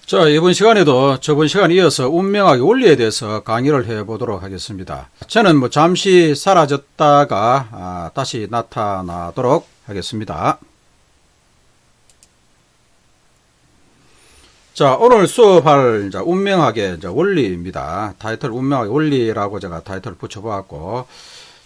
자, 이번 시간에도 저번 시간에 이어서 운명학의 원리에 대해서 강의를 해보도록 하겠습니다. 저는 잠시 사라졌다가 다시 나타나도록 하겠습니다. 자, 오늘 수업할 운명학의 원리입니다. 타이틀 운명학의 원리라고 제가 타이틀을 붙여보았고,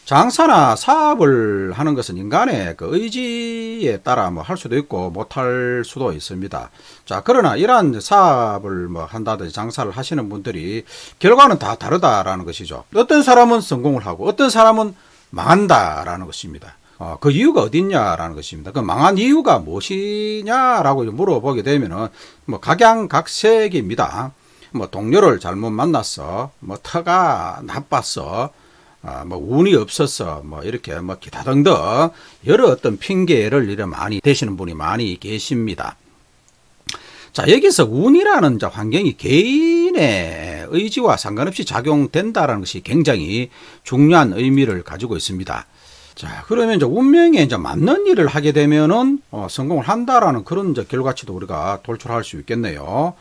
장사나 사업을 하는 것은 인간의 그 의지에 따라 할 수도 있고 못할 수도 있습니다. 자, 그러나 이러한 사업을 한다든지 장사를 하시는 분들이 결과는 다 다르다라는 것이죠. 어떤 사람은 성공을 하고 어떤 사람은 망한다라는 것입니다. 그 이유가 어딨냐라는 것입니다. 그 망한 이유가 무엇이냐라고 물어보게 되면은 각양각색입니다. 동료를 잘못 만났어, 터가 나빴어, 운이 없어서, 이렇게, 기타 등등, 여러 어떤 핑계를 이래 많이 대시는 분이 많이 계십니다. 자, 여기서 운이라는 환경이 개인의 의지와 상관없이 작용된다라는 것이 굉장히 중요한 의미를 가지고 있습니다. 자, 그러면 운명에 맞는 일을 하게 되면은, 성공을 한다라는 그런 결과치도 우리가 도출할 수 있겠네요.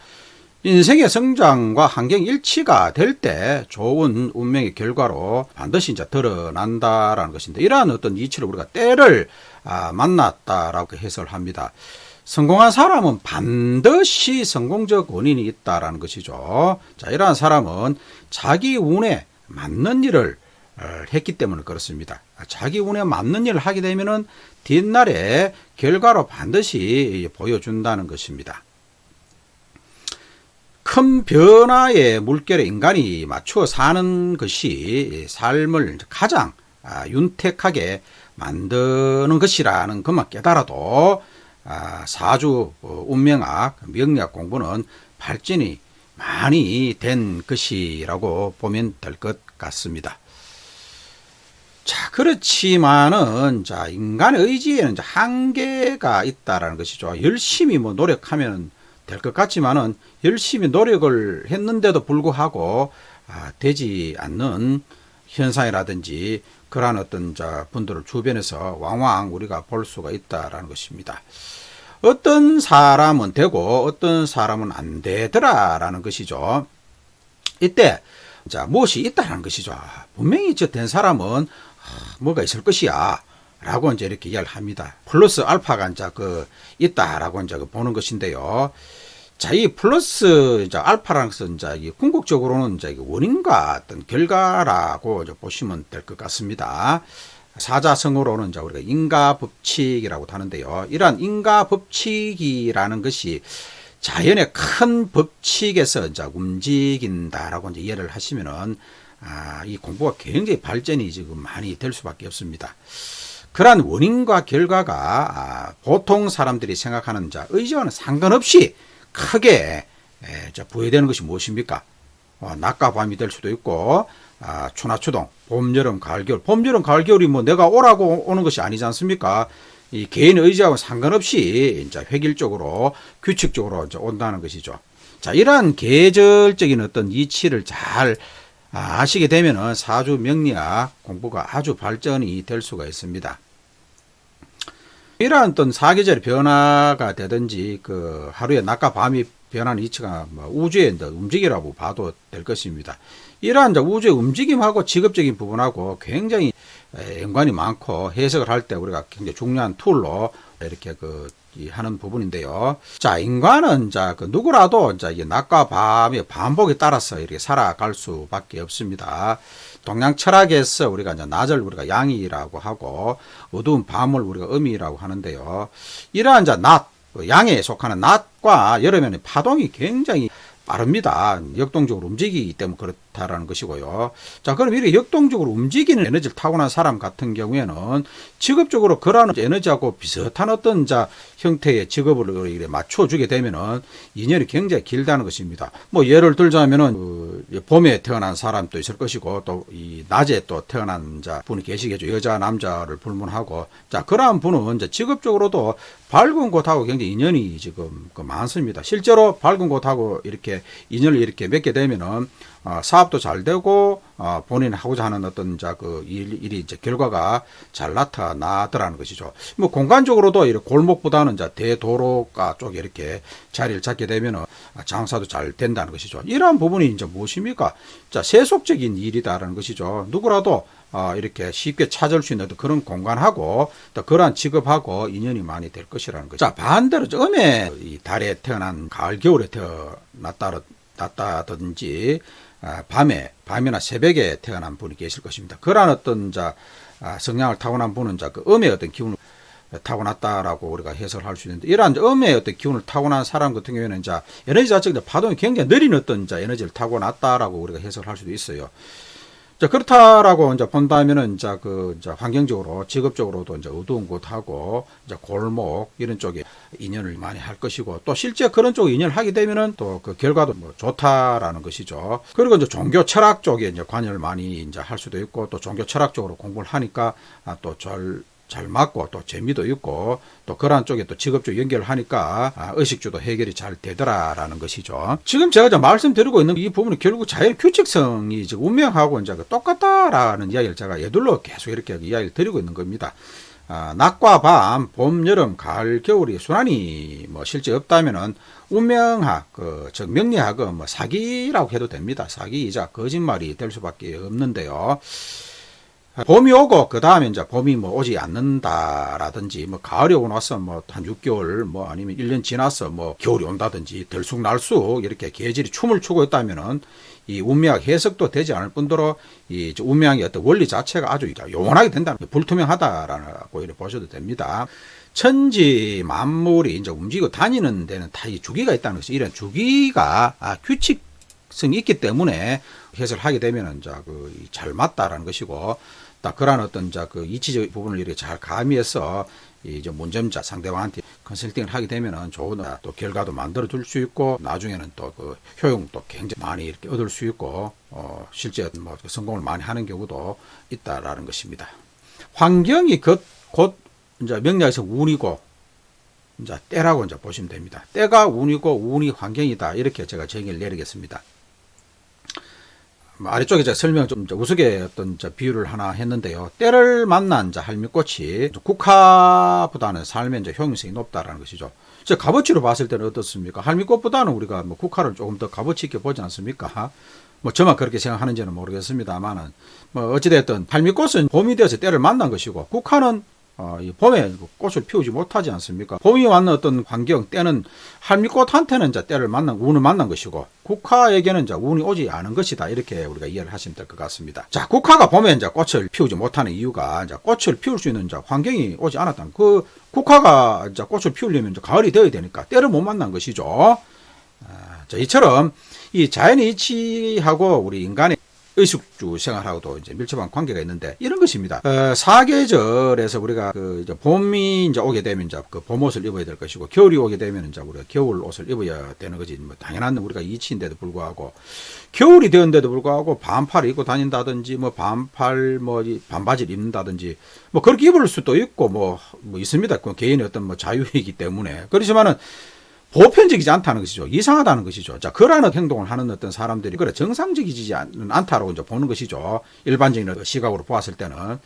인생의 성장과 환경 일치가 될 때 좋은 운명의 결과로 반드시 드러난다라는 것인데, 이러한 어떤 이치를 우리가 때를 만났다라고 해설합니다. 성공한 사람은 반드시 성공적 원인이 있다라는 것이죠. 자, 이러한 사람은 자기 운에 맞는 일을 했기 때문에 그렇습니다. 자기 운에 맞는 일을 하게 되면은 뒷날에 결과로 반드시 보여준다는 것입니다. 큰 변화의 물결에 인간이 맞추어 사는 것이 삶을 가장 윤택하게 만드는 것이라는 것만 깨달아도 사주 운명학, 명리학 공부는 발전이 많이 된 것이라고 보면 될 것 같습니다. 자, 그렇지만은 인간의 의지에는 한계가 있다라는 것이죠. 열심히 노력하면 될 것 같지만은 열심히 노력을 했는데도 불구하고 되지 않는 현상이라든지 그러한 어떤 분들을 주변에서 왕왕 우리가 볼 수가 있다라는 것입니다. 어떤 사람은 되고 어떤 사람은 안 되더라라는 것이죠. 이때 무엇이 있다라는 것이죠. 분명히 된 사람은 뭐가 있을 것이야 라고 이렇게 이야기를 합니다. 플러스 알파가 있다라고 보는 것인데요. 자, 이 플러스 알파라는 것은 궁극적으로는 원인과 어떤 결과라고 보시면 될 것 같습니다. 사자성어로는 우리가 인과법칙이라고 하는데요. 이러한 인과법칙이라는 것이 자연의 큰 법칙에서 움직인다라고 이해를 하시면은 이 공부가 굉장히 발전이 지금 많이 될 수밖에 없습니다. 그러한 원인과 결과가 보통 사람들이 생각하는 의지와는 상관없이 크게 부여되는 것이 무엇입니까? 낮과 밤이 될 수도 있고, 추나 추동, 봄, 여름, 가을, 겨울. 봄, 여름, 가을, 겨울이 내가 오라고 오는 것이 아니지 않습니까? 이 개인의 의지하고 상관없이 획일적으로, 규칙적으로 온다는 것이죠. 자, 이러한 계절적인 어떤 이치를 잘 아시게 되면은 사주 명리학 공부가 아주 발전이 될 수가 있습니다. 이러한 어떤 사계절의 변화가 되든지 하루에 낮과 밤이 변하는 이치가 우주의 움직이라고 봐도 될 것입니다. 이러한 우주의 움직임하고 직업적인 부분하고 굉장히 연관이 많고 해석을 할 때 우리가 굉장히 중요한 툴로 이렇게 하는 부분인데요. 자, 인간은 누구라도 이게 낮과 밤의 반복에 따라서 이렇게 살아갈 수밖에 없습니다. 동양 철학에서 우리가 낮을 우리가 양이라고 하고 어두운 밤을 우리가 음이라고 하는데요. 이러한 낮, 양에 속하는 낮과 여름에는 파동이 굉장히 빠릅니다. 역동적으로 움직이기 때문에 그렇다라는 것이고요. 자, 그럼 이렇게 역동적으로 움직이는 에너지를 타고난 사람 같은 경우에는 직업적으로 그러한 에너지하고 비슷한 어떤 형태의 직업을 이렇게 맞춰주게 되면은 인연이 굉장히 길다는 것입니다. 예를 들자면은 봄에 태어난 사람도 있을 것이고 또 이 낮에 또 태어난 분이 계시겠죠. 여자, 남자를 불문하고 그러한 분은 직업적으로도 밝은 곳하고 굉장히 인연이 지금 많습니다. 실제로 밝은 곳하고 이렇게 인연을 이렇게 맺게 되면은 사업도 잘 되고 본인이 하고자 하는 어떤 그 일이 이제 결과가 잘 나타나더라는 것이죠. 뭐 공간적으로도 이렇게 골목보다는 이제 대도로가 쪽에 이렇게 자리를 잡게 되면은 장사도 잘 된다는 것이죠. 이러한 부분이 이제 무엇입니까? 자, 세속적인 일이다라는 것이죠. 누구라도 이렇게 쉽게 찾을 수 있는 그런 공간하고 또 그러한 직업하고 인연이 많이 될 것이라는 거죠. 자, 반대로 음에 이 달에 태어난 가을 겨울에 태어났다든지 밤이나 새벽에 태어난 분이 계실 것입니다. 그러한 어떤 성향을 타고난 분은 그 음의 어떤 기운을 타고났다라고 우리가 해석을 할 수 있는데, 이러한 음의 어떤 기운을 타고난 사람 같은 경우에는 에너지 자체가 파동이 굉장히 느린 어떤 에너지를 타고났다라고 우리가 해석을 할 수도 있어요. 자, 그렇다라고 이제 본다면은 환경적으로 직업적으로도 어두운 곳하고 골목 이런 쪽에 인연을 많이 할 것이고, 또 실제 그런 쪽에 인연을 하게 되면은 또 그 결과도 좋다라는 것이죠. 그리고 종교 철학 쪽에 관여를 많이 할 수도 있고, 또 종교 철학 쪽으로 공부를 하니까 또 잘 맞고 또 재미도 있고, 또 그러한 쪽에 또 직업적 연결을 하니까 의식주도 해결이 잘 되더라라는 것이죠. 지금 제가 말씀드리고 있는 이 부분은 결국 자연 규칙성이 운명하고 똑같다라는 이야기를 제가 예둘러 계속 이렇게 이야기를 드리고 있는 겁니다. 낮과 밤, 봄, 여름, 가을, 겨울이 순환이 실제 없다면은 운명학, 즉 명리학은 사기라고 해도 됩니다. 사기이자 거짓말이 될 수밖에 없는데요. 봄이 오고 그 다음에 봄이 오지 않는다라든지, 가을이 오고 나서 한 6개월 아니면 1년 지나서 겨울이 온다든지 들쑥날쑥 이렇게 계절이 춤을 추고 있다면은 이 운명학 해석도 되지 않을 뿐더러 이 운명의 어떤 원리 자체가 아주 영원하게 된다는, 불투명하다라고 이렇게 보셔도 됩니다. 천지 만물이 움직이고 다니는 데는 다 이 주기가 있다는 것이, 이런 주기가 규칙성이 있기 때문에 해석을 하게 되면은 잘 맞다라는 것이고, 딱 그러한 어떤 그 이치적 부분을 이렇게 잘 가미해서 문점자 상대방한테 컨설팅을 하게 되면은 좋은 또 결과도 만들어 줄 수 있고, 나중에는 또 그 효용도 굉장히 많이 이렇게 얻을 수 있고, 실제 성공을 많이 하는 경우도 있다라는 것입니다. 환경이 곧 명리학에서 운이고 때라고 보시면 됩니다. 때가 운이고 운이 환경이다, 이렇게 제가 정의를 내리겠습니다. 아래쪽에 제가 설명 좀 우스개 어떤 비유를 하나 했는데요. 때를 만난 할미꽃이 국화보다는 삶의 효용성이 높다라는 것이죠. 값어치로 봤을 때는 어떻습니까? 할미꽃보다는 우리가 국화를 조금 더 값어치 있게 보지 않습니까? 저만 그렇게 생각하는지는 모르겠습니다만은, 어찌됐든 할미꽃은 봄이 되어서 때를 만난 것이고, 국화는 봄에 꽃을 피우지 못하지 않습니까? 봄이 왔는 어떤 환경, 때는 할미꽃한테는 때를 운을 만난 것이고, 국화에게는 운이 오지 않은 것이다, 이렇게 우리가 이해를 하시면 될 것 같습니다. 자, 국화가 봄에 꽃을 피우지 못하는 이유가 꽃을 피울 수 있는 환경이 오지 않았다는, 그 국화가 꽃을 피우려면 가을이 되어야 되니까 때를 못 만난 것이죠. 자, 이처럼 이 자연의 이치하고 우리 인간의 의식주 생활하고도 밀접한 관계가 있는데, 이런 것입니다. 사계절에서 우리가 봄이 오게 되면 그 봄옷을 입어야 될 것이고, 겨울이 오게 되면 우리가 겨울 옷을 입어야 되는 거지. 당연한 우리가 이치인데도 불구하고, 겨울이 되었는데도 불구하고 반팔을 입고 다닌다든지, 반바지를 입는다든지, 그렇게 입을 수도 있고, 있습니다. 그 개인의 어떤 자유이기 때문에. 그렇지만은 보편적이지 않다는 것이죠. 이상하다는 것이죠. 자, 그러한 행동을 하는 어떤 사람들이 정상적이지 않다라고 보는 것이죠. 일반적인 시각으로 보았을 때는.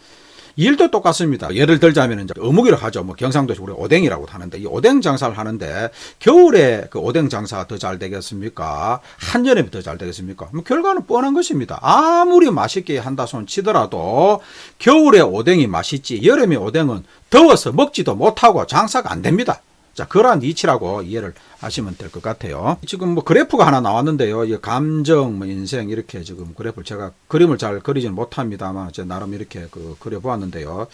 일도 똑같습니다. 예를 들자면 어묵이라고 하죠. 경상도에서 우리가 오뎅이라고 하는데, 이 오뎅 장사를 하는데 겨울에 그 오뎅 장사가 더 잘 되겠습니까? 한여름에 더 잘 되겠습니까? 결과는 뻔한 것입니다. 아무리 맛있게 한다 손 치더라도 겨울에 오뎅이 맛있지, 여름에 오뎅은 더워서 먹지도 못하고 장사가 안 됩니다. 자, 그러한 이치라고 이해를 하시면 될 것 같아요. 지금 그래프가 하나 나왔는데요. 이 감정, 인생, 이렇게 지금 그래프를 제가 그림을 잘 그리지는 못합니다만, 제가 나름 이렇게 그려보았는데요.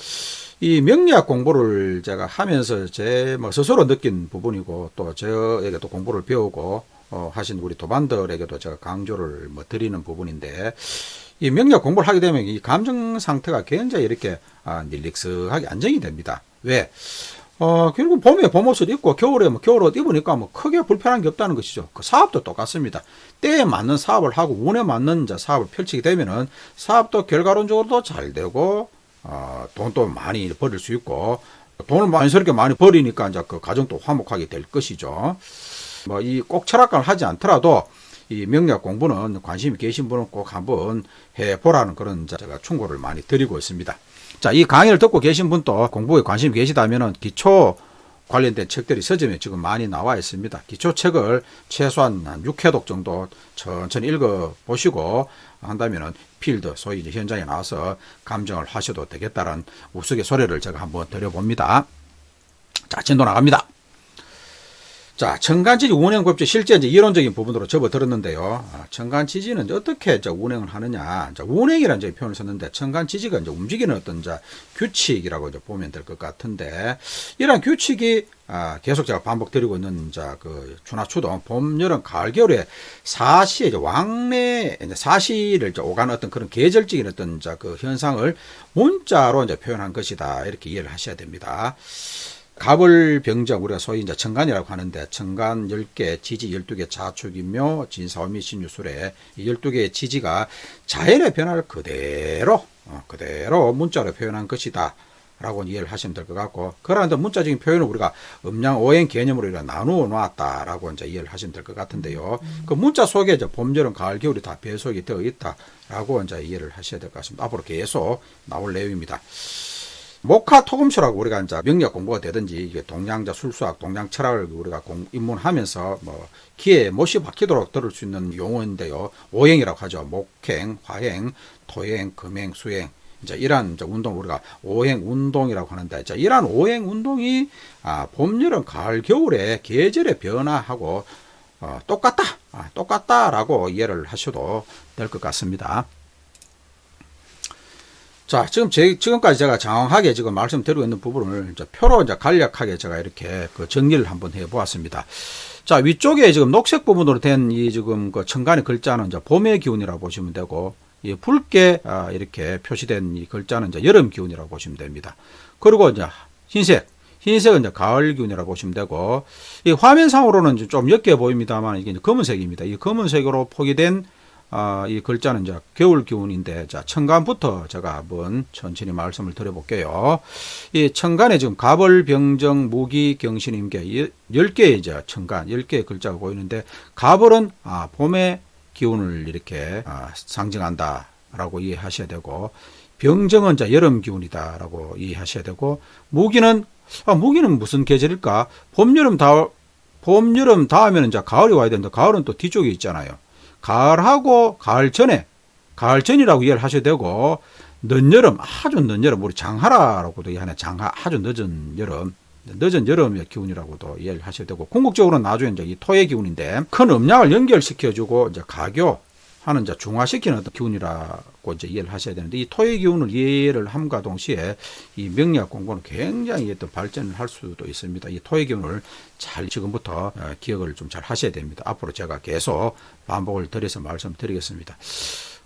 이 명리학 공부를 제가 하면서 제 스스로 느낀 부분이고, 또 저에게 또 공부를 배우고 하신 우리 도반들에게도 제가 강조를 드리는 부분인데, 이 명리학 공부를 하게 되면 이 감정 상태가 굉장히 이렇게 릴렉스하게 안정이 됩니다. 왜? 결국 봄에 봄옷을 입고 겨울에 겨울옷 입으니까 크게 불편한 게 없다는 것이죠. 그 사업도 똑같습니다. 때에 맞는 사업을 하고 운에 맞는 사업을 펼치게 되면은 사업도 결과론적으로도 잘 되고, 돈도 많이 벌일 수 있고, 돈을 많이스럽게 많이 벌이니까 그 가정도 화목하게 될 것이죠. 이 꼭 철학관을 하지 않더라도 이 명리학 공부는 관심이 계신 분은 꼭 한번 해보라는 그런 제가 충고를 많이 드리고 있습니다. 자, 이 강의를 듣고 계신 분도 공부에 관심이 계시다면은 기초 관련된 책들이 서점에 지금 많이 나와 있습니다. 기초책을 최소한 한 6회독 정도 천천히 읽어보시고 한다면은 필드, 소위 이제 현장에 나와서 감정을 하셔도 되겠다는 우스갯소리를 제가 한번 드려봅니다. 자, 진도 나갑니다. 자, 천간지지 운행법칙 실제 이제 이론적인 부분으로 접어들었는데요. 천간지지는 이제 어떻게 이제 운행을 하느냐. 이제 운행이라는 이제 표현을 썼는데 천간지지가 이제 움직이는 어떤 이제 규칙이라고 이제 보면 될 것 같은데 이러한 규칙이 계속 제가 반복드리고 있는 이제 그 추나 추동 봄, 여름, 가을, 겨울에 사시의 이제 왕래 이제 사시를 이제 오가는 어떤 그런 계절적인 어떤 이제 그 현상을 문자로 이제 표현한 것이다. 이렇게 이해를 하셔야 됩니다. 갑을병정 우리가 소위 이제 천간이라고 하는데 천간 10개, 지지 12개, 자축인묘, 진사오미, 신유술에 이 12개의 지지가 자연의 변화를 그대로 문자로 표현한 것이다 라고 이해를 하시면 될 것 같고, 그러한데 문자적인 표현을 우리가 음양오행 개념으로 나누어 놨다라고 이제 이해를 하시면 될 것 같은데요. 그 문자 속에 이제 봄, 여름, 가을, 겨울이 다 배속이 되어 있다라고 이제 이해를 하셔야 될 것 같습니다. 앞으로 계속 나올 내용입니다. 목화토금수라고 우리가 이제 명리학 공부가 되든지 이게 동양자 술수학, 동양 철학을 우리가 입문하면서 뭐 귀에 못이 박히도록 들을 수 있는 용어인데요. 오행이라고 하죠. 목행, 화행, 토행, 금행, 수행. 이제 이러한 이제 운동 우리가 오행 운동이라고 하는데, 이제 이러한 오행 운동이 봄, 여름, 가을, 겨울에 계절의 변화하고 똑같다라고 이해를 하셔도 될 것 같습니다. 자, 지금까지 제가 장황하게 지금 말씀드리고 있는 부분을 이제 표로 이제 간략하게 제가 이렇게 그 정리를 한번 해 보았습니다. 자, 위쪽에 지금 녹색 부분으로 된 이 지금 그 천간의 글자는 이제 봄의 기운이라고 보시면 되고, 이 붉게 이렇게 표시된 이 글자는 이제 여름 기운이라고 보시면 됩니다. 그리고 이제 흰색은 이제 가을 기운이라고 보시면 되고, 이 화면상으로는 좀 옅게 보입니다만 이게 이제 검은색입니다. 이 검은색으로 포기된 이 글자는 이제 겨울 기운인데, 자, 천간부터 제가 한번 천천히 말씀을 드려볼게요. 이 천간에 지금 갑을, 병정, 무기, 경신, 임계 10개의 이제 천간, 10개의 글자가 보이는데, 갑을은 봄의 기운을 이렇게 상징한다라고 이해하셔야 되고, 병정은 이제 여름 기운이다라고 이해하셔야 되고, 무기는 무슨 계절일까? 봄, 여름 다음에는 이제 가을이 와야 되는데, 가을은 또 뒤쪽에 있잖아요. 가을하고 가을 전이라고 이해를 하셔야 되고, 늦여름, 아주 늦여름, 우리 장하라라고도 이해하는 아주 늦은 여름의 기운이라고도 이해를 하셔야 되고, 궁극적으로는 나중에 이제 이 토의 기운인데, 큰 음양을 연결시켜주고, 이제 가교하는 이제 중화시키는 어떤 기운이라고 이제 이해를 하셔야 되는데, 이 토의 기운을 이해를 함과 동시에 이 명리학 공부는 굉장히 어떤 발전을 할 수도 있습니다. 이 토의 기운을 잘 지금부터 기억을 좀 잘 하셔야 됩니다. 앞으로 제가 계속 반복을 드려서 말씀드리겠습니다.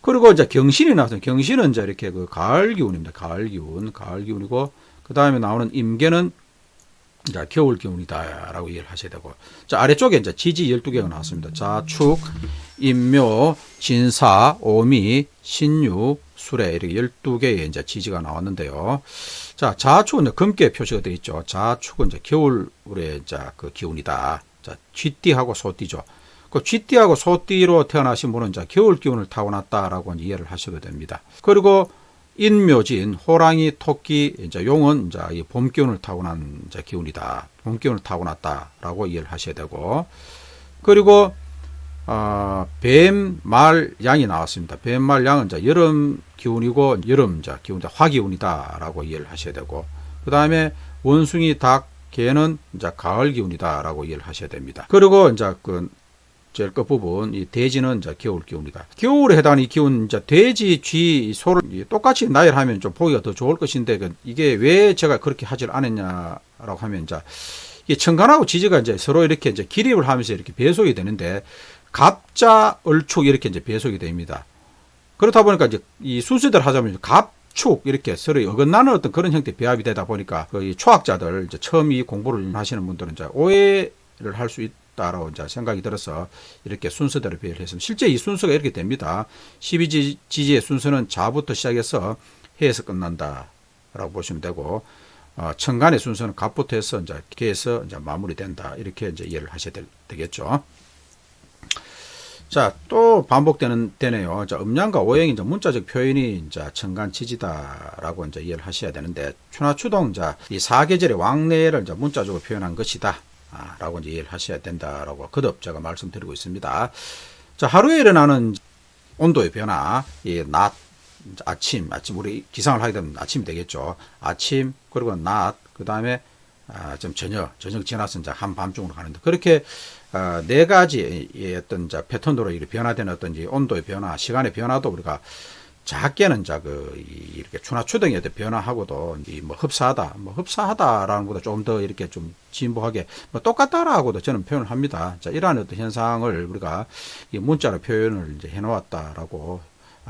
그리고 이제 경신이 나와서, 경신은 이제 이렇게 그 가을 기운입니다. 가을 기운이고, 그 다음에 나오는 임계는 이제 겨울 기운이다라고 이해를 하셔야 되고, 자, 아래쪽에 이제 지지 12개가 나왔습니다. 자축, 인묘, 진사, 오미, 신유, 수레, 이렇게 12개의 이제 지지가 나왔는데요. 자, 자축은 이제 금께 표시가 되어 있죠. 자축은 이제 겨울의 이제 그 기운이다. 자, 쥐띠하고 소띠죠. 그 쥐띠하고 소띠로 태어나신 분은 이제 겨울 기운을 타고났다라고 이해를 하셔도 됩니다. 그리고 인묘진, 호랑이, 토끼, 이제 용은 이제 이 봄 기운을 타고난 이제 기운이다. 봄 기운을 타고났다라고 이해를 하셔야 되고, 그리고 뱀, 말, 양이 나왔습니다. 뱀, 말, 양은 이제 여름 기운이고, 여름 이제 기운이다, 화기운이다라고 이해를 하셔야 되고, 그 다음에 원숭이, 닭, 개는 이제 가을 기운이다라고 이해를 하셔야 됩니다. 그리고 이제 그 제일 끝부분, 이 돼지는 이제 겨울 기운이다. 겨울에 해당하는 이 기운, 이제 돼지, 쥐, 소를 똑같이 나열하면 좀 보기가 더 좋을 것인데, 이게 왜 제가 그렇게 하질 않았냐라고 하면, 이제 이 천간하고 지지가 이제 서로 이렇게 이제 기립을 하면서 이렇게 배속이 되는데, 갑자, 을축 이렇게 이제 배속이 됩니다. 그렇다 보니까 이제 이 순서대로 하자면 갑축 이렇게 서로 어긋나는 어떤 그런 형태의 배합이 되다 보니까 그 초학자들, 이제 처음 이 공부를 하시는 분들은 이제 오해를 할 수 있다라고 이제 생각이 들어서 이렇게 순서대로 배열을 했습니다. 실제 이 순서가 이렇게 됩니다. 12지지의 순서는 자부터 시작해서 해에서 끝난다라고 보시면 되고, 천간의 순서는 갑부터 해서 이제 개에서 이제 마무리된다. 이렇게 이제 이해를 하셔야 되겠죠. 자, 또 되네요. 자, 음양과 오행이 이제 문자적 표현이 이제 천간지지다라고 이제 이해를 하셔야 되는데, 추나추동, 자, 이 사계절의 왕래를 이제 문자적으로 표현한 것이다. 라고 이제 이해를 하셔야 된다라고 거듭 제가 말씀드리고 있습니다. 자, 하루에 일어나는 온도의 변화, 이 낮, 아침, 우리 기상을 하게 되면 아침이 되겠죠. 아침, 그리고 낮, 그 다음에 좀 저녁 지나서 이제 한밤중으로 가는데, 그렇게 네 가지의 어떤 패턴으로 이렇게 변화되는 어떤 온도의 변화, 시간의 변화도 우리가 작게는 이렇게 추나추동의 어떤 변화하고도 흡사하다라는 것보다 조금 더 이렇게 좀 진보하게 똑같다라고도 저는 표현을 합니다. 자, 이러한 어떤 현상을 우리가 이 문자로 표현을 이제 해놓았다라고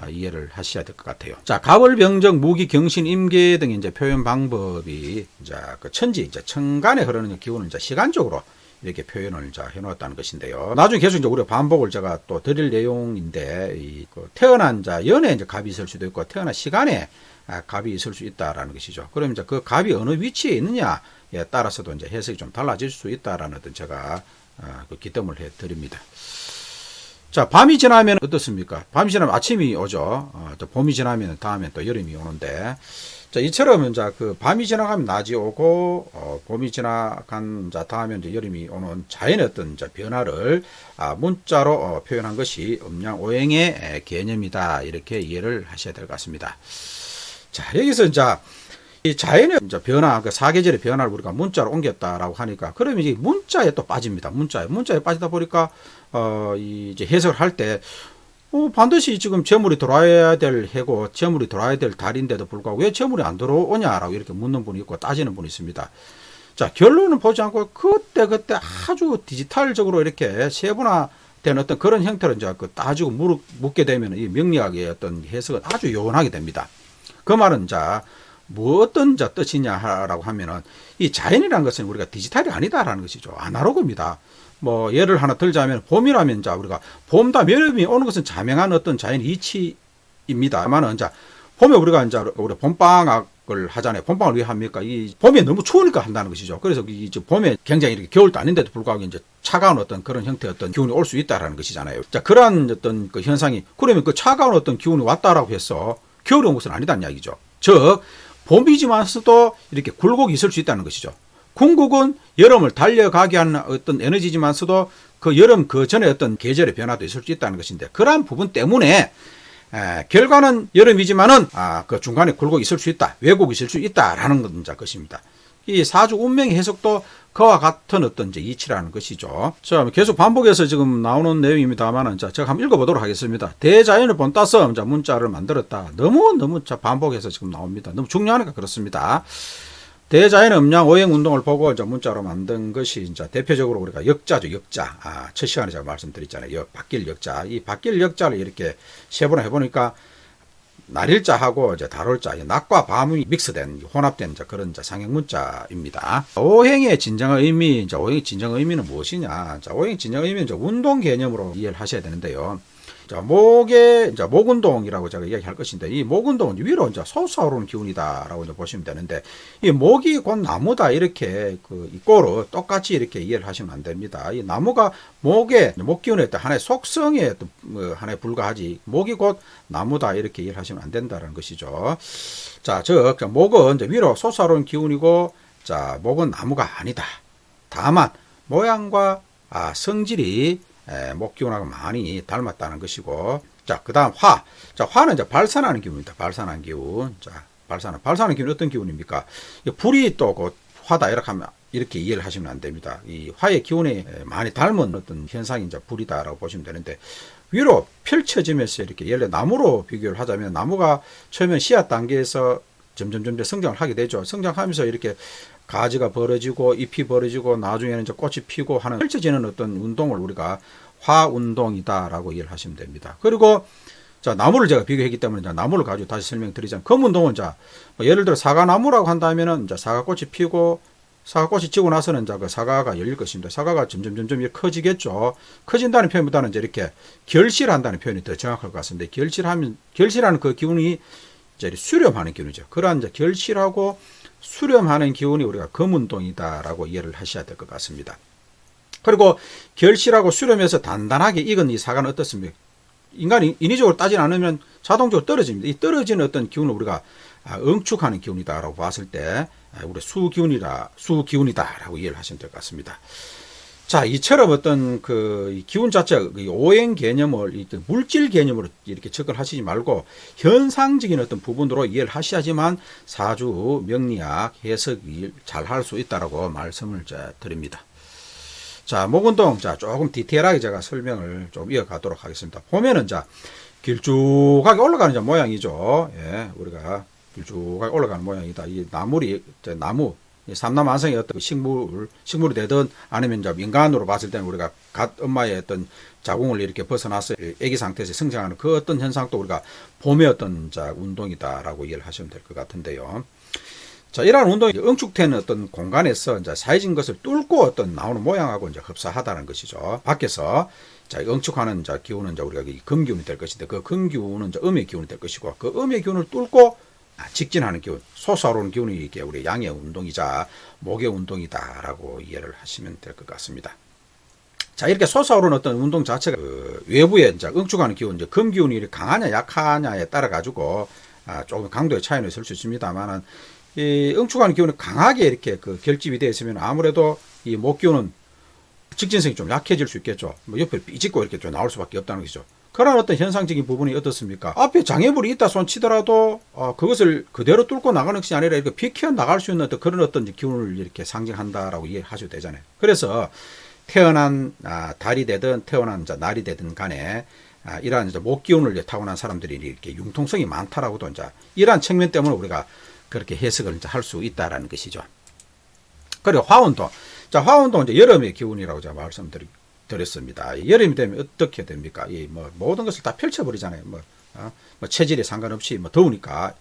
이해를 하셔야 될 것 같아요. 자, 가월, 병정, 무기, 경신, 임계 등의 이제 표현 방법이 이제 그 이제 천간에 흐르는 기운을 이제 시간적으로 이렇게 표현을 이제 해놓았다는 것인데요. 나중에 계속 이제 우리가 반복을 제가 또 드릴 내용인데, 태어난 연에 이제 갑이 있을 수도 있고, 태어난 시간에 갑이 있을 수 있다라는 것이죠. 그럼 이제 그 갑이 어느 위치에 있느냐에 따라서도 이제 해석이 좀 달라질 수 있다라는 어떤 제가 그 기점을 해 드립니다. 자, 밤이 지나면 어떻습니까? 밤이 지나면 아침이 오죠. 또 봄이 지나면 다음에 또 여름이 오는데, 자, 이처럼 이제 그 밤이 지나가면 낮이 오고, 봄이 지나간 다음에 이제 여름이 오는 자연의 어떤 이제 변화를 문자로 표현한 것이 음양오행의 개념이다. 이렇게 이해를 하셔야 될 것 같습니다. 자, 여기서 이제 이 자연의 이제 변화, 그 사계절의 변화를 우리가 문자로 옮겼다라고 하니까, 그러면 이제 문자에 또 빠집니다. 문자에 빠지다 보니까, 이제 해석을 할 때, 반드시 지금 재물이 들어와야 될 해고, 재물이 들어와야 될 달인데도 불구하고 왜 재물이 안 들어오냐라고 이렇게 묻는 분이 있고 따지는 분이 있습니다. 자, 결론은 보지 않고 그때 아주 디지털적으로 이렇게 세분화된 어떤 그런 형태로 이제 따지고 묻게 되면 이 명리학의 어떤 해석은 아주 요원하게 됩니다. 그 말은 뭐 어떤 뜻이냐라고 하면은, 이 자연이라는 것은 우리가 디지털이 아니다라는 것이죠. 아날로그입니다. 뭐 예를 하나 들자면, 봄이라면 우리가 봄다 여름이 오는 것은 자명한 어떤 자연 이치입니다만은, 봄에 우리가 우리 봄방학을 하잖아요. 봄방을 왜 합니까? 이 봄에 너무 추우니까 한다는 것이죠. 그래서 이 봄에 굉장히 이렇게 겨울도 아닌데도 불구하고 이제 차가운 어떤 그런 형태의 어떤 기운이 올 수 있다라는 것이잖아요. 자, 그러한 어떤 그 현상이, 그러면 그 차가운 어떤 기운이 왔다라고 해서 겨울이 온 것은 아니다는 이야기죠. 즉, 봄이지만서도 이렇게 굴곡이 있을 수 있다는 것이죠. 궁극은 여름을 달려가게 하는 어떤 에너지지만서도 그 여름 그 전에 어떤 계절의 변화도 있을 수 있다는 것인데, 그러한 부분 때문에 결과는 여름이지만은 그 중간에 굴곡이 있을 수 있다, 왜곡이 있을 수 있다라는 것입니다. 이 사주 운명의 해석도 그와 같은 어떤 이제 이치라는 것이죠. 자, 계속 반복해서 지금 나오는 내용입니다만은, 제가 한번 읽어보도록 하겠습니다. 대자연을 본따서 문자를 만들었다. 너무 반복해서 지금 나옵니다. 너무 중요하니까 그렇습니다. 대자연의 음양 오행 운동을 보고 이제 문자로 만든 것이 이제 대표적으로 우리가 역자죠, 역자. 첫 시간에 제가 말씀드렸잖아요. 바뀔 역자. 이 바뀔 역자를 이렇게 세분화 해보니까, 날일자하고 이제 달월자, 낮과 밤이 믹스된, 혼합된 그런 상형 문자입니다. 오행의 진정한 의미, 오행의 진정한 의미는 무엇이냐? 오행의 진정한 의미는 운동 개념으로 이해를 하셔야 되는데요. 자, 목 운동이라고 제가 이야기할 것인데, 이 목 운동은 위로 솟아오르는 기운이다라고 보시면 되는데, 이 목이 곧 나무다, 이렇게 이 꼴을 똑같이 이렇게 이해를 하시면 안 됩니다. 이 나무가 목 기운의 하나의 속성에 하나에 불과하지, 목이 곧 나무다, 이렇게 이해를 하시면 안 된다는 것이죠. 자, 즉 목은 위로 솟아오르는 기운이고, 자, 목은 나무가 아니다. 다만 모양과 성질이 목기운하고 많이 닮았다는 것이고, 자, 그 다음 화. 자, 화는 발산하는 기운입니다. 발산하는 기운. 자, 발산하는 기운이 어떤 기운입니까? 불이 또 곧 화다, 이렇게 이해를 하시면 안 됩니다. 이 화의 기운에 많이 닮은 어떤 현상이 불이다라고 보시면 되는데, 위로 펼쳐지면서 이렇게, 예를 들어 나무로 비교를 하자면, 나무가 처음엔 씨앗 단계에서 점점 성장을 하게 되죠. 성장하면서 이렇게 가지가 벌어지고 잎이 벌어지고 나중에는 꽃이 피고 하는 펼쳐지는 어떤 운동을 우리가 화운동이다라고 이해를 하시면 됩니다. 그리고 나무를 제가 비교했기 때문에 나무를 가지고 다시 설명드리자면, 검운동은 예를 들어 사과나무라고 한다면은 사과꽃이 피고 사과꽃이 지고 나서는 그 사과가 열릴 것입니다. 사과가 점점 이렇게 커지겠죠. 커진다는 표현보다는 이렇게 결실한다는 표현이 더 정확할 것 같습니다. 결실하는 그 기운이 수렴하는 기운이죠. 그러한 결실하고 수렴하는 기운이 우리가 검운동이다라고 이해를 하셔야 될 것 같습니다. 그리고 결실하고 수렴해서 단단하게 익은 이 사과는 어떻습니까? 인간이 인위적으로 따지지 않으면 자동적으로 떨어집니다. 이 떨어지는 어떤 기운을 우리가 응축하는 기운이다라고 봤을 때 우리 수기운이다라고 이해를 하시면 될 것 같습니다. 자, 이처럼 어떤 그 기운 자체가 오행 개념을 물질 개념으로 이렇게 접근하시지 말고 현상적인 어떤 부분으로 이해를 하셔야지만 사주 명리학 해석을 잘 할 수 있다라고 말씀을 드립니다. 자, 목운동, 자, 조금 디테일하게 제가 설명을 좀 이어가도록 하겠습니다. 보면은, 자, 길쭉하게 올라가는 모양이죠. 예, 우리가 길쭉하게 올라가는 모양이다. 이 나무, 삼남한성의 어떤 식물이 되든 아니면 이제 인간으로 봤을 때는 우리가 갓 엄마의 어떤 자궁을 이렇게 벗어나서 아기 상태에서 성장하는 그 어떤 현상도 우리가 봄의 어떤 운동이다라고 이해를 하시면 될 것 같은데요. 자, 이러한 운동이 응축된 어떤 공간에서 이제 사해진 것을 뚫고 어떤 나오는 모양하고 이제 흡사하다는 것이죠. 밖에서 자, 응축하는 기운은 이제 우리가 금기운이 될 것인데 그 금기운은 이제 음의 기운이 될 것이고 그 음의 기운을 뚫고 직진하는 기운, 솟아오르는 기운이 이게 우리 양의 운동이자 목의 운동이다라고 이해를 하시면 될 것 같습니다. 자, 이렇게 솟아오르는 어떤 운동 자체가 외부에 이제 응축하는 기운, 이제 금기운이 강하냐 약하냐에 따라 가지고 조금 강도의 차이는 있을 수 있습니다만은 이 응축하는 기운이 강하게 이렇게 결집이 되어 있으면 아무래도 이 목기운은 직진성이 좀 약해질 수 있겠죠. 뭐 옆에 삐집고 이렇게 좀 나올 수밖에 없다는 것이죠. 그런 어떤 현상적인 부분이 어떻습니까? 앞에 장애물이 있다 손치더라도 그것을 그대로 뚫고 나가는 것이 아니라 이렇게 비켜 나갈 수 있는 그런 어떤 기운을 이렇게 상징한다라고 이해하셔도 되잖아요. 그래서 태어난 달이 되든 태어난 날이 되든 간에 이러한 목 기운을 타고난 사람들이 이렇게 융통성이 많다라고도 이러한 측면 때문에 우리가 그렇게 해석을 할 수 있다라는 것이죠. 그리고 화운동. 자, 화운동은 이제 여름의 기운이라고 제가 말씀드렸습니다. 여름이 되면 어떻게 됩니까? 모든 것을 다 펼쳐버리잖아요. 체질에 상관없이 더우니까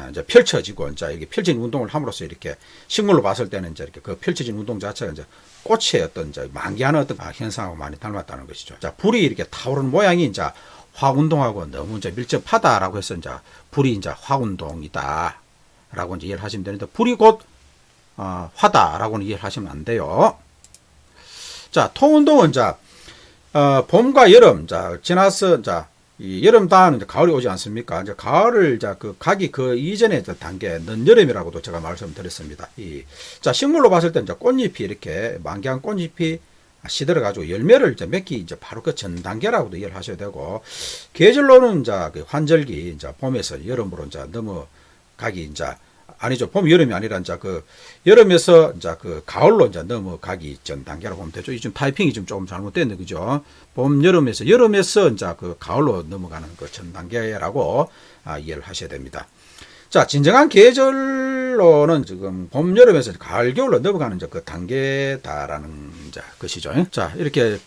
이제 펼쳐지고 이제 이게 펼쳐진 운동을 함으로써 이렇게 식물로 봤을 때는 이제 이렇게 그 펼쳐진 운동 자체가 이제 꽃의 어떤 만개하는 어떤 현상하고 많이 닮았다는 것이죠. 자, 불이 이렇게 타오르는 모양이 이제 화 운동하고 너무 이제 밀접하다라고 해서 이제 불이 이제 화 운동이다. 라고 이제 이해를 하시면 되는데, 불이 곧, 화다라고는 이해를 하시면 안 돼요. 자, 토운동은 봄과 여름, 지나서, 이 여름 다음은 가을이 오지 않습니까? 이제 가을을, 가기 이전의 단계, 늦여름이라고도 제가 말씀드렸습니다. 자, 식물로 봤을 때 꽃잎이 이렇게, 만개한 꽃잎이 시들어가지고 열매를 맺기 바로 그 전 단계라고도 이해를 하셔야 되고, 계절로는 환절기, 봄에서 여름으로 넘어가기, 아니죠. 봄, 여름이 아니라, 여름에서, 가을로, 넘어가기 전 단계라고 보면 되죠. 지금 타이핑이 좀 조금 잘못됐네, 그죠? 봄, 여름에서, 가을로 넘어가는 그 전 단계라고, 이해를 하셔야 됩니다. 자, 진정한 계절로는 지금 봄, 여름에서 가을, 겨울로 넘어가는 그 단계다라는 것이죠. 자, 이렇게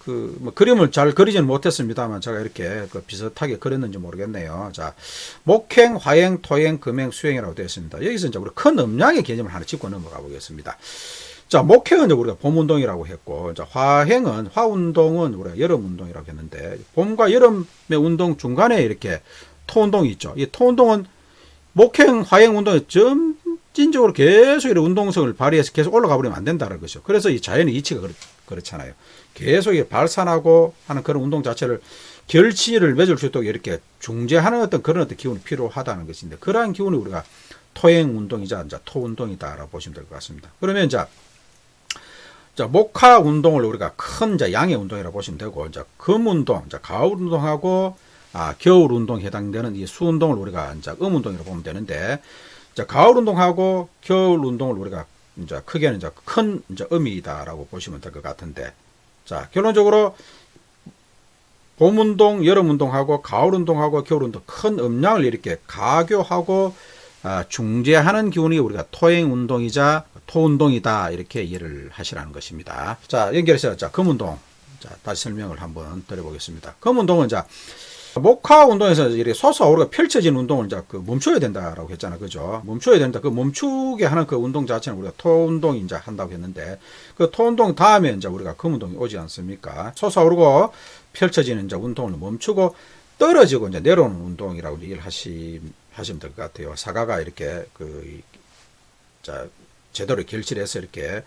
그림을 잘 그리지는 못했습니다만 제가 이렇게 비슷하게 그렸는지 모르겠네요. 자, 목행, 화행, 토행, 금행, 수행이라고 되어 있습니다. 여기서 이제 우리 큰 음양의 개념을 하나 짚고 넘어가 보겠습니다. 자, 목행은 우리가 봄 운동이라고 했고, 화행은, 화운동은 우리가 여름 운동이라고 했는데, 봄과 여름의 운동 중간에 이렇게 토 운동이 있죠. 이 토 운동은 목행, 화행 운동에 점진적으로 계속 이런 운동성을 발휘해서 계속 올라가 버리면 안 된다는 것이죠. 그래서 이 자연의 이치가 그렇잖아요. 계속 발산하고 하는 그런 운동 자체를 결실을 맺을 수 있도록 이렇게 중재하는 그런 기운이 필요하다는 것인데, 그러한 기운이 우리가 토행 운동이자 토 운동이다라고 보시면 될 것 같습니다. 그러면 목화 운동을 우리가 큰 양의 운동이라고 보시면 되고, 금 운동, 가을 운동하고 겨울 운동에 해당되는 이 수 운동을 우리가 음 운동이라고 보면 되는데, 가을 운동하고 겨울 운동을 우리가 크게는 큰 음이다라고 보시면 될 것 같은데, 자, 결론적으로 봄 운동, 여름 운동하고 가을 운동하고 겨울 운동 큰 음양을 이렇게 가교하고 중재하는 기운이 우리가 토행 운동이자 토 운동이다, 이렇게 이해를 하시라는 것입니다. 자, 연결해서 금 운동, 다시 설명을 한번 드려보겠습니다. 금 운동은 목화 운동에서 이렇게 솟아오르고 펼쳐진 운동을 멈춰야 된다라고 했잖아요. 그죠? 멈춰야 된다. 그 멈추게 하는 그 운동 자체는 우리가 토 운동이 한다고 했는데, 그 토 운동 다음에 우리가 금 운동이 오지 않습니까? 솟아오르고 펼쳐지는 운동을 멈추고 떨어지고 내려오는 운동이라고 이해를 하시면 될 것 같아요. 사과가 이렇게 제대로 결실해서 이렇게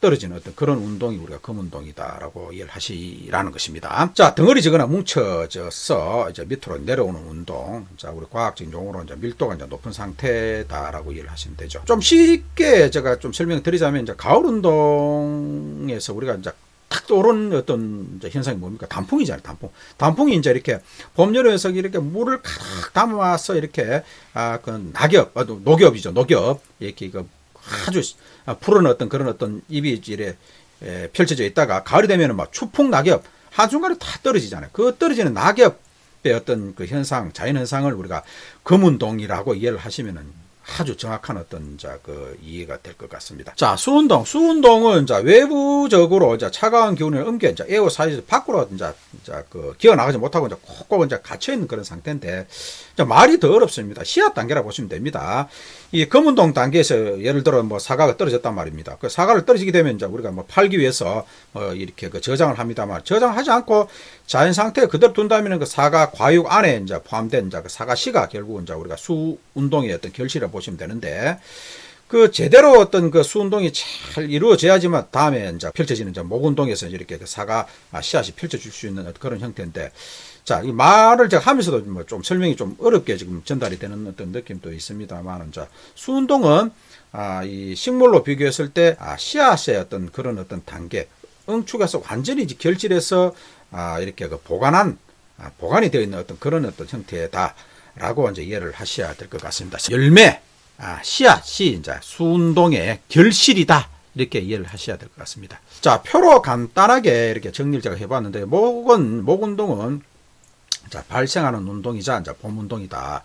떨어지는 어떤 그런 운동이 우리가 금운동이다라고 이해를 하시라는 것입니다. 자, 덩어리지거나 뭉쳐져서 이제 밑으로 내려오는 운동. 자, 우리 과학적인 용어로 이제 밀도가 이제 높은 상태다라고 이해를 하시면 되죠. 좀 쉽게 제가 좀 설명드리자면 이제 가을 운동에서 우리가 이제 탁 떠오르는 어떤 현상이 뭡니까? 단풍이잖아요, 단풍. 단풍이 이제 이렇게 봄, 여름에서 이렇게 물을 가득 담아서 이렇게, 그 낙엽, 녹엽이죠, 녹엽. 이렇게 아주 푸른 어떤 그런 어떤 잎이 이래 펼쳐져 있다가 가을이 되면은 막 추풍 낙엽 한순간에 다 떨어지잖아요. 그 떨어지는 낙엽의 어떤 그 현상, 자연 현상을 우리가 금운동이라고 이해를 하시면은 아주 정확한 어떤 그 이해가 될 것 같습니다. 자, 수운동은 외부적으로 차가운 기운을 옮겨 에어 사이즈 밖으로 그 기어 나가지 못하고 콕콕 갇혀 있는 그런 상태인데 말이 더 어렵습니다. 씨앗 단계라 보시면 됩니다. 이 금운동 단계에서 예를 들어 뭐 사과가 떨어졌단 말입니다. 그 사과를 떨어지게 되면 우리가 뭐 팔기 위해서 이렇게 그 저장을 합니다만 저장하지 않고 자연 상태에 그대로 둔다면 그 사과 과육 안에 포함된 그 사과 씨가 결국은 우리가 수 운동의 어떤 결실이라 보시면 되는데 그 제대로 어떤 그 수 운동이 잘 이루어져야지만 다음에 펼쳐지는 목 운동에서 이렇게 그 사과 씨앗이 펼쳐질 수 있는 그런 형태인데 자, 이 말을 제가 하면서도 뭐 좀 설명이 좀 어렵게 지금 전달이 되는 어떤 느낌도 있습니다만, 수 운동은 이 식물로 비교했을 때 씨앗의 어떤 그런 어떤 단계, 응축해서 완전히 결실해서 이렇게 그 보관이 되어 있는 어떤 그런 어떤 형태다라고 이제 이해를 하셔야 될 것 같습니다. 열매, 씨앗이 이제 수 운동의 결실이다. 이렇게 이해를 하셔야 될 것 같습니다. 자, 표로 간단하게 이렇게 정리를 제가 해봤는데, 목 운동은 발생하는 운동이자 봄 운동이다.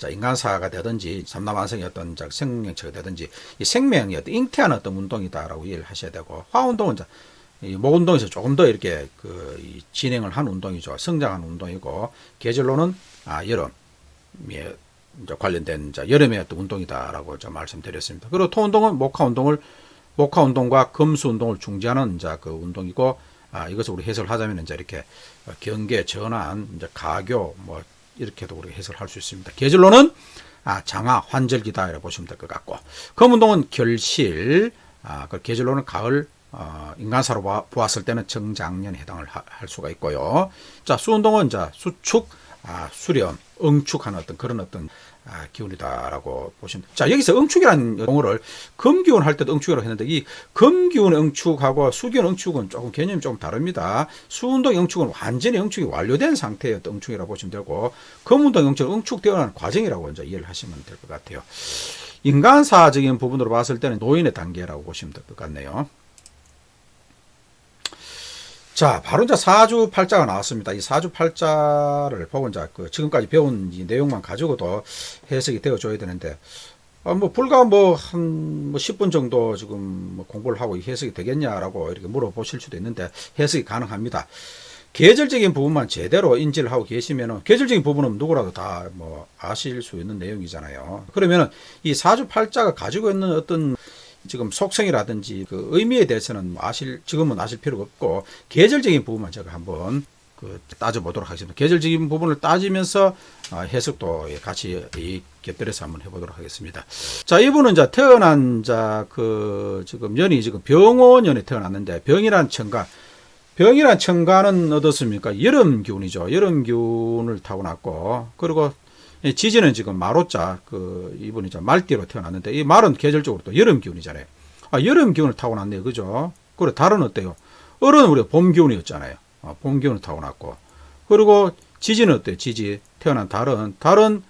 인간사가 되든지 삼남한성의 어떤 생명체가 되든지 이 생명의 어떤 잉태하는 어떤 운동이다라고 이해를 하셔야 되고, 화 운동은 이 목 운동에서 조금 더 이렇게 진행을 한 운동이죠. 성장하는 운동이고, 계절로는 여름에 관련된 여름의 어떤 운동이다라고 말씀드렸습니다. 그리고 토 운동은 목화 운동과 금수 운동을 중지하는 그 운동이고, 이것을 우리 해석을 하자면 이렇게 경계, 전환, 가교 뭐 이렇게도 우리 해석을 할 수 있습니다. 계절로는 장화, 환절기다 이렇게 보시면 될 것 같고, 금운동은 결실, 그 계절로는 가을, 인간사로 보았을 때는 정장년에 해당을 할 수가 있고요. 자, 수운동은 수축, 수렴, 응축하는 어떤 그런 어떤 기운이다라고 보시면 됩니다. 자, 여기서 응축이라는 용어를 금기운 할 때도 응축이라고 했는데, 이 금기운 응축하고 수기운 응축은 조금 개념이 조금 다릅니다. 수운동 응축은 완전히 응축이 완료된 상태의 어떤 응축이라고 보시면 되고, 금운동 응축은 응축되어 가는 과정이라고 이제 이해를 하시면 될 것 같아요. 인간사적인 부분으로 봤을 때는 노인의 단계라고 보시면 될 것 같네요. 자, 바로 사주팔자가 나왔습니다. 이 사주팔자를 보고 지금까지 배운 이 내용만 가지고도 해석이 되어줘야 되는데, 불과 한 10분 정도 지금 공부를 하고 해석이 되겠냐라고 이렇게 물어보실 수도 있는데, 해석이 가능합니다. 계절적인 부분만 제대로 인지를 하고 계시면은, 계절적인 부분은 누구라도 다 아실 수 있는 내용이잖아요. 그러면은 이 사주팔자가 가지고 있는 어떤 지금 속성이라든지 그 의미에 대해서는 지금은 아실 필요가 없고, 계절적인 부분만 제가 한번 따져보도록 하겠습니다. 계절적인 부분을 따지면서 해석도 같이 곁들여서 한번 해보도록 하겠습니다. 자, 이분은 태어난 지금 연이 지금 병원연에 태어났는데, 병이란 청가는 어떻습니까? 여름 기운이죠. 여름 기운을 타고났고, 그리고 지지는 지금 마로자, 이분이 말띠로 태어났는데, 이 말은 계절적으로 또 여름 기운이잖아요. 여름 기운을 타고났네요. 그죠? 그리고 달은 어때요? 을은 우리가 봄 기운이었잖아요. 봄 기운을 타고났고. 그리고 지지는 어때요? 지지. 태어난 달은,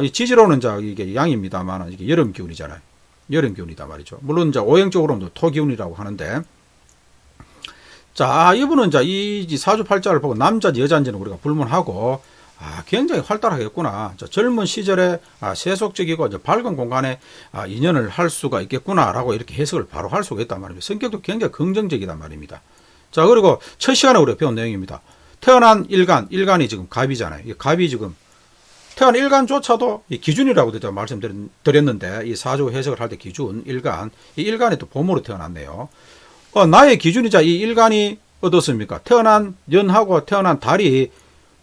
이 지지로는 이게 양입니다만, 이게 여름 기운이잖아요. 여름 기운이다 말이죠. 물론 오행적으로는 토 기운이라고 하는데, 자, 이분은 이 사주팔자를 보고 남자인지 여자인지는 우리가 불문하고, 굉장히 활달하겠구나. 젊은 시절에 세속적이고 밝은 공간에 인연을 할 수가 있겠구나라고 이렇게 해석을 바로 할 수가 있단 말입니다. 성격도 굉장히 긍정적이단 말입니다. 자, 그리고 첫 시간에 우리가 배운 내용입니다. 태어난 일간이 지금 갑이잖아요. 이 갑이 지금 태어난 일간조차도 이 기준이라고 말씀드렸는데, 이 사주 해석을 할 때 기준, 일간, 이 일간이 또 봄으로 태어났네요. 나의 기준이자 이 일간이 어떻습니까? 태어난 연하고 태어난 달이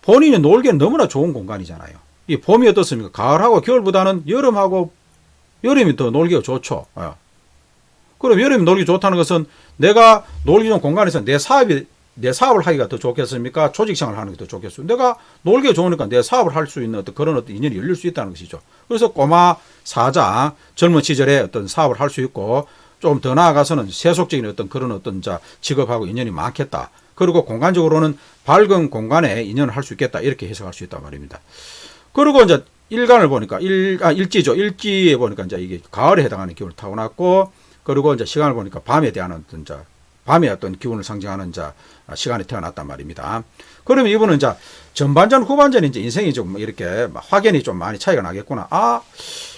본인이 놀기에는 너무나 좋은 공간이잖아요. 이 봄이 어떻습니까? 가을하고 겨울보다는 여름이 더 놀기가 좋죠. 그럼 여름에 놀기 좋다는 것은 내가 놀기 좋은 공간에서 내 사업을 하기가 더 좋겠습니까? 조직생활을 하는 게 더 좋겠어요. 내가 놀기가 좋으니까 내 사업을 할 수 있는 어떤 그런 어떤 인연이 열릴 수 있다는 것이죠. 그래서 꼬마 사장, 젊은 시절에 어떤 사업을 할 수 있고, 좀 더 나아가서는 세속적인 어떤 그런 어떤 직업하고 인연이 많겠다. 그리고 공간적으로는 밝은 공간에 인연을 할 수 있겠다. 이렇게 해석할 수 있단 말입니다. 그리고 이제 일간을 보니까, 일지죠. 일지에 보니까 이제 이게 가을에 해당하는 기운을 타고났고, 그리고 이제 시간을 보니까 밤에 대한 어떤 밤의 어떤 기운을 상징하는 시간에 태어났단 말입니다. 그러면 이분은 전반전, 후반전 이제 인생이 좀 이렇게 확연히 좀 많이 차이가 나겠구나.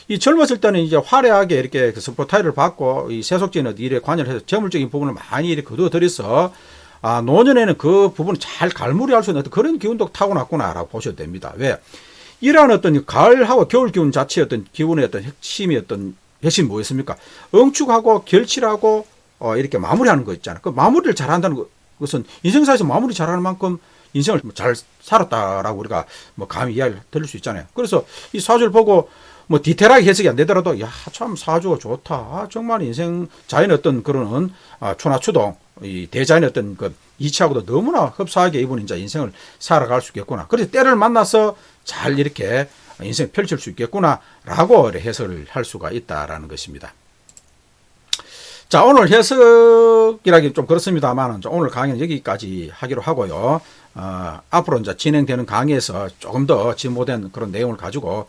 이 젊었을 때는 이제 화려하게 이렇게 그 스포타이를 받고 이 세속적인 일에 관여를 해서 재물적인 부분을 많이 이렇게 거두어들여서 노년에는 그 부분을 잘 갈무리할 수 있는 어떤 그런 기운도 타고났구나라고 보셔도 됩니다. 왜? 이러한 어떤 가을하고 겨울 기운 자체의 어떤 기운의 어떤 핵심이 뭐였습니까? 응축하고 결실하고 이렇게 마무리하는 거 있잖아요. 그 마무리를 잘한다는 것은 인생사에서 마무리 잘하는 만큼 인생을 잘 살았다라고 우리가 감히 이야기를 들을 수 있잖아요. 그래서 이 사주를 보고 디테일하게 해석이 안 되더라도 참 사주가 좋다. 정말 인생 자연의 어떤 그런 추나추동 이 대자연의 어떤 그 이치하고도 너무나 흡사하게 이분이 이제 인생을 살아갈 수 있겠구나. 그래서 때를 만나서 잘 이렇게 인생 펼칠 수 있겠구나라고 해석을 할 수가 있다라는 것입니다. 자, 오늘 해석이라기 좀 그렇습니다만 오늘 강의는 여기까지 하기로 하고요. 앞으로 이제 진행되는 강의에서 조금 더 진보된 그런 내용을 가지고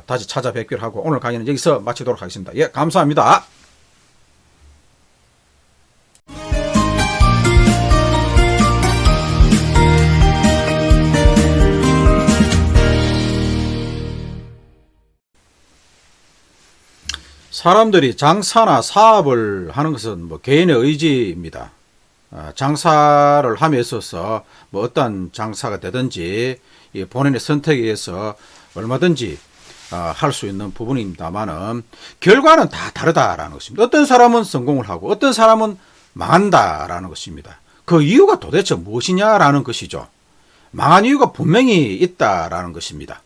다시 찾아뵙기로 하고 오늘 강의는 여기서 마치도록 하겠습니다. 예, 감사합니다. 사람들이 장사나 사업을 하는 것은 개인의 의지입니다. 장사를 함에 있어서 어떤 장사가 되든지 본인의 선택에 의해서 얼마든지 할 수 있는 부분입니다만은 결과는 다 다르다라는 것입니다. 어떤 사람은 성공을 하고 어떤 사람은 망한다라는 것입니다. 그 이유가 도대체 무엇이냐라는 것이죠. 망한 이유가 분명히 있다라는 것입니다.